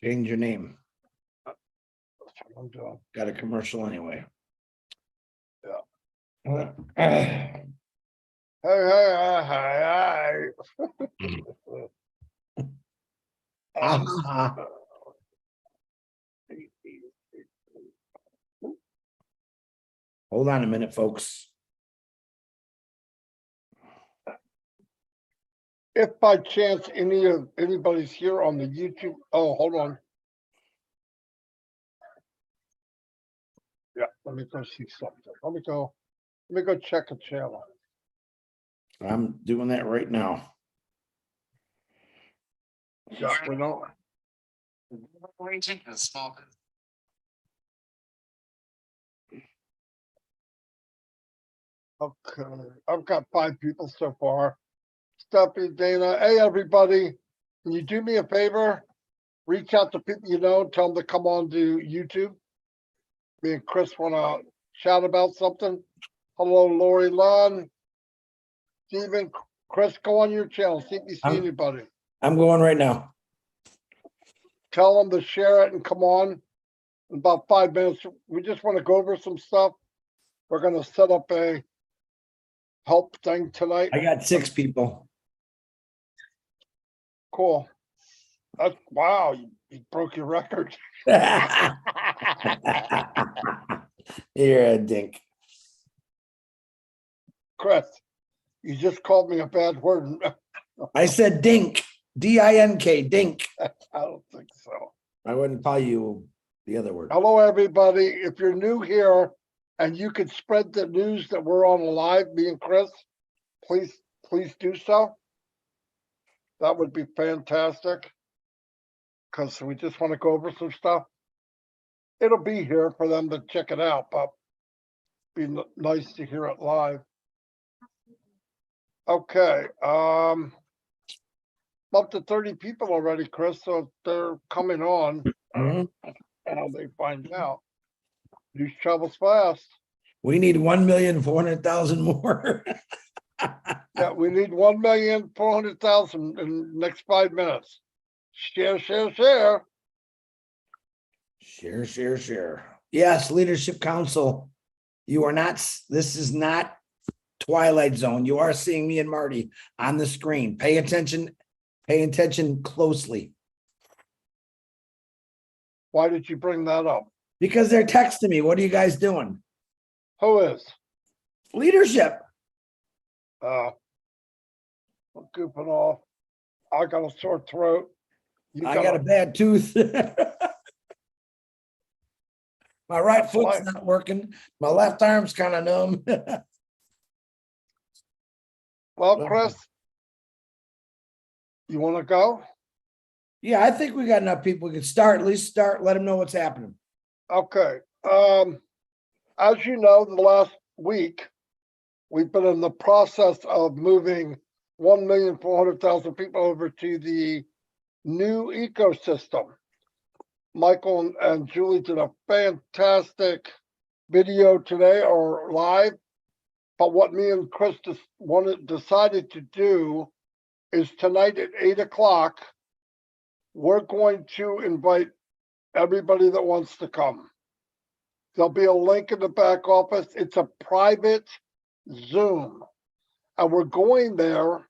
Change your name. That's what I'm doing. Got a commercial anyway. Yeah. Hey, hey, hey, hey. Hold on a minute, folks. If by chance anybody's here on the YouTube, oh, hold on. Yeah, let me go see something. Let me go check a channel. I'm doing that right now. Yeah, we don't. Okay, I've got 5 people so far. Stephanie, Dana, hey, everybody. Can you do me a favor? Reach out to people you know, tell them to come on to YouTube. Me and Chris want to chat about something. Hello, Lori Lund. Steven, Chris, go on your channel. See if you see anybody. I'm going right now. Tell them to share it and come on. In about 5 minutes, we just want to go over some stuff. We're going to set up a help thing tonight. I got 6 people. Cool. That's wow. You broke your record. You're a dink. Chris, you just called me a bad word. I said dink. D-I-N-K, dink. I don't think so. I wouldn't call you the other word. Hello, everybody. If you're new here and you could spread the news that we're on live, me and Chris, please do so. That would be fantastic. Because we just want to go over some stuff. It'll be here for them to check it out, but it'd be nice to hear it live. Okay, up to 30 people already, Chris, so they're coming on. Mhm. How they find out. News travels fast. We need 1,400,000 more. Yeah, we need 1,400,000 in the next 5 minutes. Share, share, share. Share, share, share. Yes, Leadership Council. You are not, this is not Twilight Zone. You are seeing me and Marty on the screen. Pay attention closely. Why did you bring that up? Because they're texting me. What are you guys doing? Who is? Leadership. I'm goofing off. I got a sore throat. I got a bad tooth. My right foot's not working. My left arm's kind of numb. Well, Chris, you want to go? Yeah, I think we got enough people. We can start, at least start, let them know what's happening. Okay. As you know, the last week, we've been in the process of moving 1,400,000 people over to the new ecosystem. Michael and Julie did a fantastic video today or live. But what me and Chris decided to do is tonight at 8 o'clock, we're going to invite everybody that wants to come. There'll be a link in the back office. It's a private Zoom. And we're going there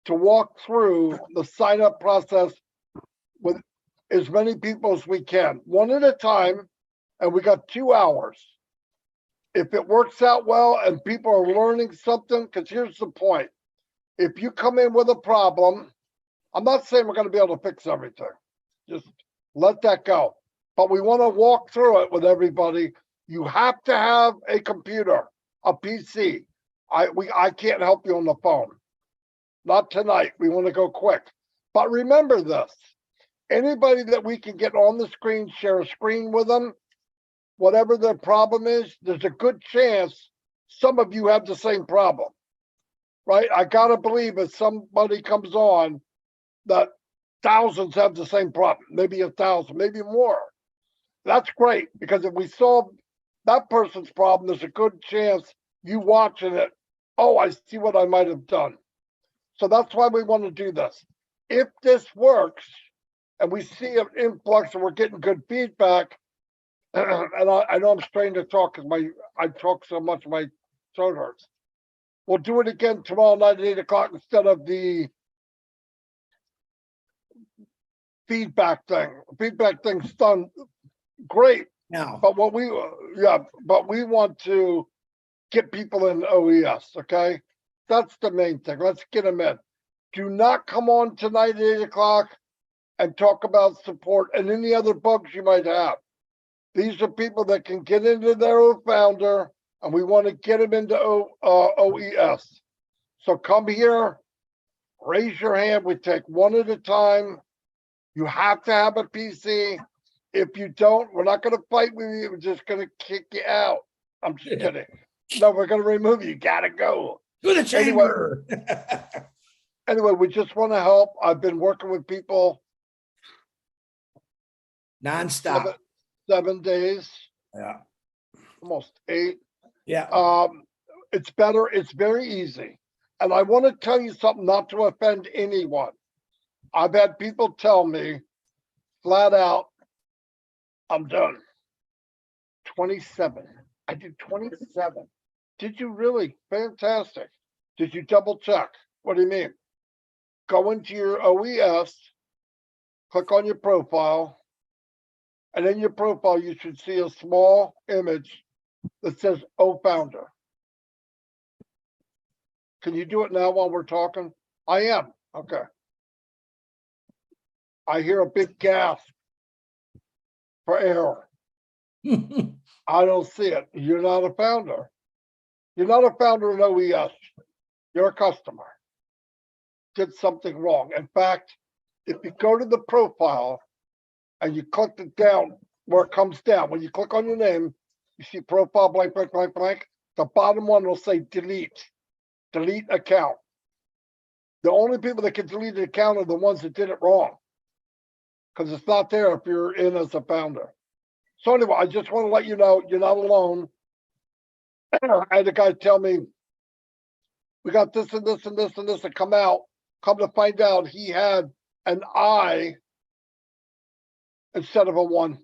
to walk through the sign up process with as many people as we can, one at a time. And we got 2 hours. If it works out well and people are learning something, because here's the point. If you come in with a problem, I'm not saying we're going to be able to fix everything. Just let that go. But we want to walk through it with everybody. You have to have a computer, a PC. I can't help you on the phone. Not tonight. We want to go quick. But remember this. Anybody that we can get on the screen, share a screen with them, whatever their problem is, there's a good chance some of you have the same problem, right? I got to believe if somebody comes on that thousands have the same problem, maybe 1,000, maybe more. That's great, because if we solve that person's problem, there's a good chance you watching it, oh, I see what I might have done. So that's why we want to do this. If this works, and we see an influx and we're getting good feedback. And I know I'm straining to talk because I talk so much my throat hurts. We'll do it again tomorrow night at 8 o'clock instead of the feedback thing. Feedback thing's done great, Now, but what we want to get people in OES. Okay, that's the main thing. Let's get them in. Do not come on tonight at 8 o'clock and talk about support and any other bugs you might have. These are people that can get into their own founder, and we want to get them into OES. So come here, raise your hand. We take one at a time. You have to have a PC. If you don't, we're not going to fight with you. We're just going to kick you out. I'm just kidding. No, we're going to remove you. You got to go. to the chamber. Anyway, we just want to help. I've been working with people Nonstop. 7 days, Yeah. almost 8. Yeah. It's better. It's very easy. And I want to tell you something, not to offend anyone. I've had people tell me flat out, I'm done. 27. I did 27. Did you really? Fantastic. Did you double check? What do you mean? Go into your OES, click on your profile, and in your profile, you should see a small image that says O Founder. Can you do it now while we're talking? I am. Okay. I hear a big gasp for error. I don't see it. You're not a founder. You're not a founder in OES. You're a customer. Did something wrong. In fact, if you go to the profile and you click it down where it comes down, when you click on your name, you see profile blank, blank, blank, blank. The bottom one will say delete. Delete account. The only people that can delete an account are the ones that did it wrong, because it's not there if you're in as a founder. So anyway, I just want to let you know you're not alone. I had a guy tell me, we got this and this and this and this to come out. Come to find out he had an I instead of a 1.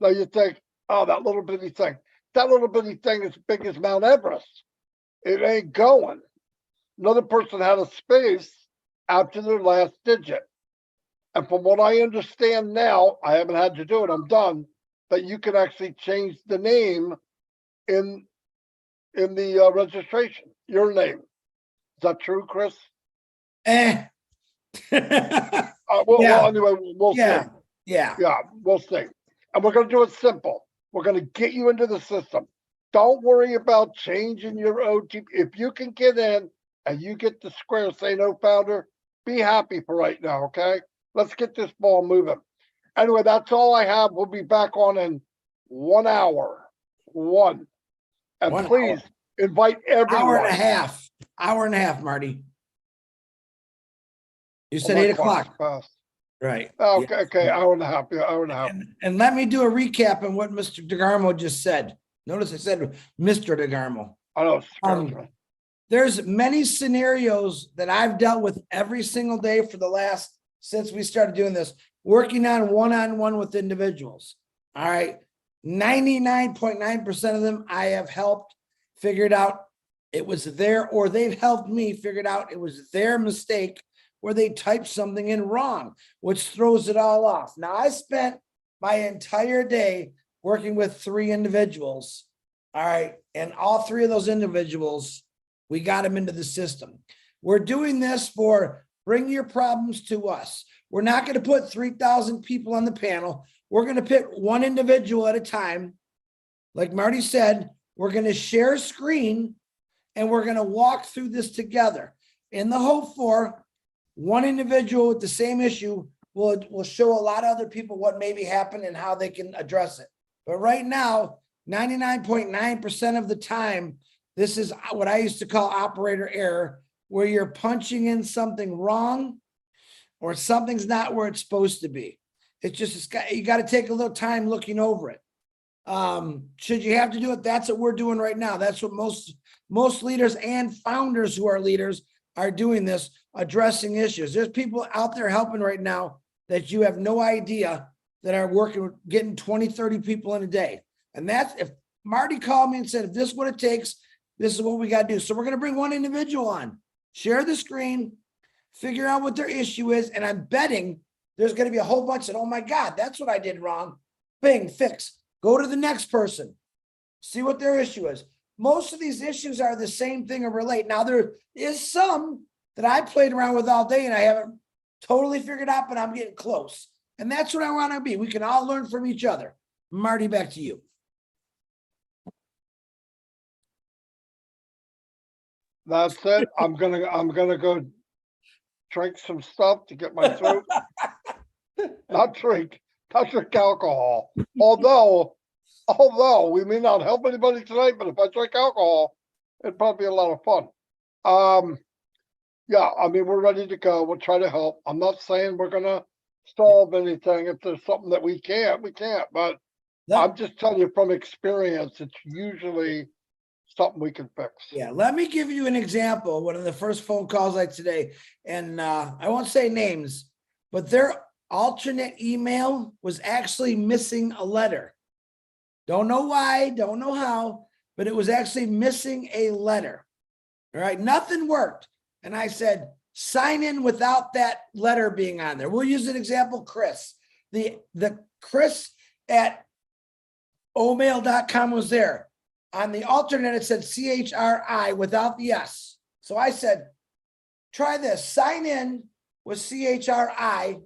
Now you think, oh, that little bitty thing. That little bitty thing is big as Mount Everest. It ain't going. Another person had a space after their last digit. And from what I understand now, I haven't had to do it, I'm done, that you can actually change the name in the registration, your name. Is that true, Chris? Yeah. Well, anyway, we'll Yeah. see. Yeah. Yeah, we'll see. And we're going to do it simple. We're going to get you into the system. Don't worry about changing your OTP. If you can get in and you get the square saying no founder, be happy for right now, okay? Let's get this ball moving. Anyway, that's all I have. We'll be back on in 1 hour. 1. And 1 please hour. invite everyone. Hour and a half, Marty. You said Oh, 8 my clock's o'clock. fast. Right. Okay, Yeah. okay, hour and a half. Yeah, hour and a half. And let me do a recap on what Mr. DeGarmo just said. Notice I said Mr. DeGarmo. I know, it scares me. There's many scenarios that I've dealt with every single day for the last, since we started doing this, working on one-on-one with individuals. All right. 99.9% of them I have helped figured out it was their, or they've helped me figured out it was their mistake where they typed something in wrong, which throws it all off. Now, I spent my entire day working with 3 individuals. All right. And all 3 of those individuals, we got them into the system. We're doing this for bring your problems to us. We're not going to put 3,000 people on the panel. We're going to pick one individual at a time. Like Marty said, we're going to share screen and we're going to walk through this together in the hope for one individual with the same issue will show a lot of other people what maybe happened and how they can address it. But right now, 99.9% of the time, this is what I used to call operator error, where you're punching in something wrong or something's not where it's supposed to be. It's just, you got to take a little time looking over it. Should you have to do it? That's what we're doing right now. That's what most leaders and founders who are leaders, are doing this, addressing issues. There's people out there helping right now that you have no idea that are working, getting 20, 30 people in a day. And that's, if Marty called me and said, if this is what it takes, this is what we got to do. So we're going to bring one individual on, share the screen, figure out what their issue is. And I'm betting there's going to be a whole bunch of, oh my God, that's what I did wrong. Bing, fix, go to the next person, see what their issue is. Most of these issues are the same thing or relate. Now, there is some that I played around with all day and I haven't totally figured out, but I'm getting close. And that's what I want to be. We can all learn from each other. Marty, back to you. That's it. I'm gonna go drink some stuff to get my throat. Not drink alcohol. Although we may not help anybody tonight, but if I drink alcohol, it'd probably be a lot of fun. Yeah, I mean, we're ready to go. We'll try to help. I'm not saying we're gonna solve anything. If there's something that we can't, but I'm just telling you from experience, it's usually something we can fix. Yeah, let me give you an example. One of the first phone calls like today, and I won't say names, but their alternate email was actually missing a letter. Don't know why, don't know how, but it was actually missing a letter. All right, nothing worked. And I said, sign in without that letter being on there. We'll use an example, Chris. The Chris at omail.com was there. On the alternate, it said CHRI without the S. So I said, try this, sign in with CHRI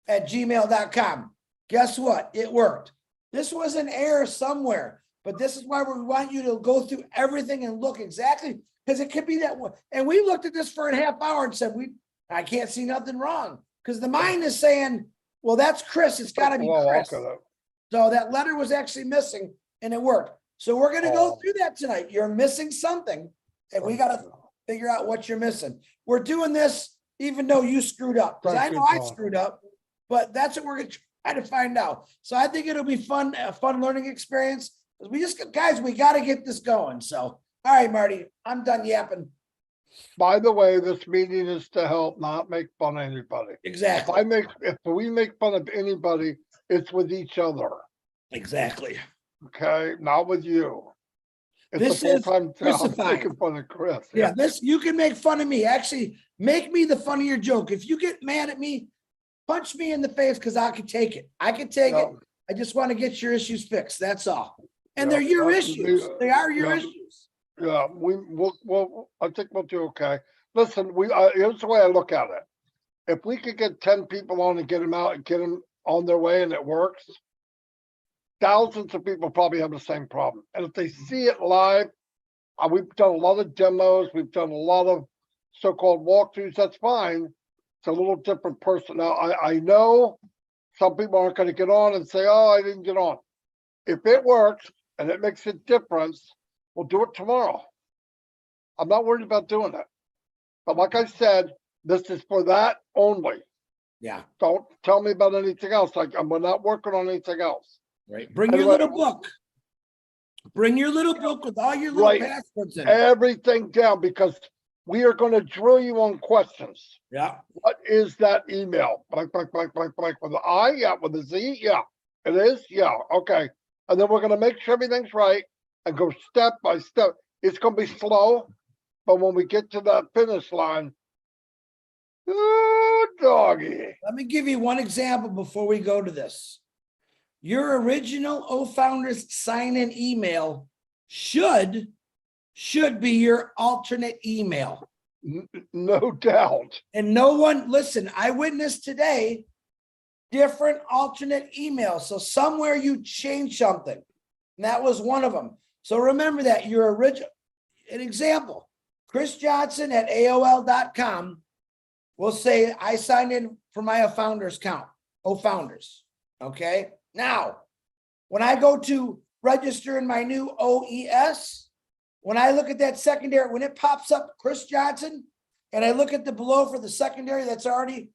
at gmail.com. Guess what? It worked. This was an error somewhere, but this is why we want you to go through everything and look exactly, because it could be that one. And we looked at this for a half hour and said, I can't see nothing wrong, because the mind is saying, well, that's Chris. It's got to be Chris. So that letter was actually missing and it worked. So we're going to go through that tonight. You're missing something and we got to figure out what you're missing. We're doing this even though you screwed up, because I know I screwed up, but that's what we're going to try to find out. So I think it'll be fun, a fun learning experience. We just, guys, we got to get this going. So, all right, Marty, I'm done yapping. By the way, this meeting is to help, not make fun of anybody. Exactly. If we make fun of anybody, it's with each other. Exactly. Okay, not with you. This is making fun of Chris. Yeah, this, you can make fun of me. Actually, make me the funnier joke. If you get mad at me, punch me in the face, because I can take it. I can take it. I just want to get your issues fixed. That's all. And they're your issues. They are your issues. Yeah, I think we'll do okay. Listen, here's the way I look at it. If we could get 10 people on and get them out and get them on their way and it works, thousands of people probably have the same problem. And if they see it live, we've done a lot of demos. We've done a lot of so-called walkthroughs. That's fine. It's a little different person. Now, I know some people aren't going to get on and say, oh, I didn't get on. If it works and it makes a difference, we'll do it tomorrow. I'm not worried about doing it. But like I said, this is for that only. Yeah. Don't tell me about anything else. We're not working on anything else. Right. Bring your little book. Bring your little book with all your little passwords in it. Everything down, because we are going to drill you on questions. Yeah. What is that email? Blank, with an I? Yeah. With a Z? Yeah. It is? Yeah. Okay. And then we're going to make sure everything's right and go step by step. It's going to be slow, but when we get to that finish line, oh, doggy. Let me give you one example before we go to this. Your original OFounders sign-in email should be your alternate email. No doubt. And no one, listen, I witnessed today different alternate emails. So somewhere you changed something. And that was one of them. So remember that your original, an example, Chris Johnson at AOL.com will say, I signed in for my OFounders account, OFounders. Okay. Now, when I go to register in my new OES, when I look at that secondary, when it pops up Chris Johnson, and I look at the below for the secondary that's already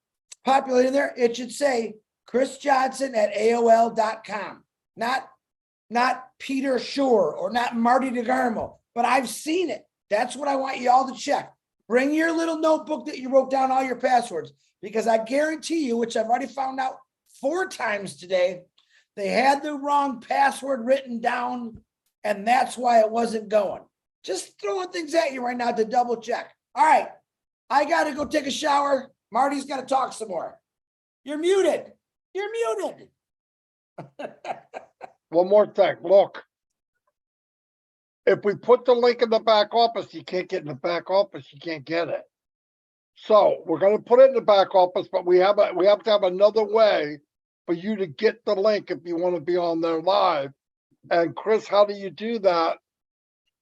populated there, it should say Chris Johnson at AOL.com, not Peter Shore or not Marty DeGarmo, but I've seen it. That's what I want you all to check. Bring your little notebook that you wrote down all your passwords, because I guarantee you, which I've already found out 4 times today, they had the wrong password written down, and that's why it wasn't going. Just throwing things at you right now to double check. All right, I got to go take a shower. Marty's got to talk some more. You're muted. You're muted. One more thing, look. If we put the link in the back office, you can't get in the back office, you can't get it. So we're gonna put it in the back office, but we have to have another way for you to get the link if you want to be on there live. And Chris, how do you do that?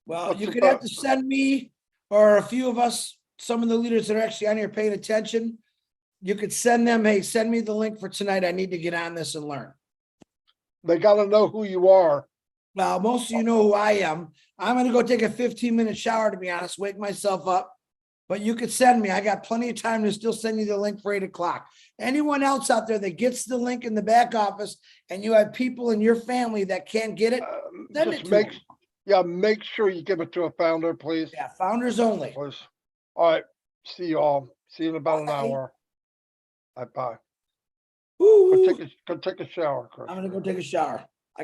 Well, What's you the could have to best? send me or a few of us, some of the leaders that are actually on here paying attention. You could send them, hey, send me the link for tonight. I need to get on this and learn. They gotta know who you are. Well, most of you know who I am. I'm gonna go take a 15-minute shower, to be honest, wake myself up. But you could send me. I got plenty of time to still send you the link for 8 o'clock. Anyone else out there that gets the link in the back office and you have people in your family that can't get it, send it Just to make, them. yeah, make sure you give it to a founder, please. Yeah, founders only. Please. All right, see you all. See you in about an Bye. hour. Bye-bye. Woo. Go take a shower, Chris. I'm gonna go take a shower.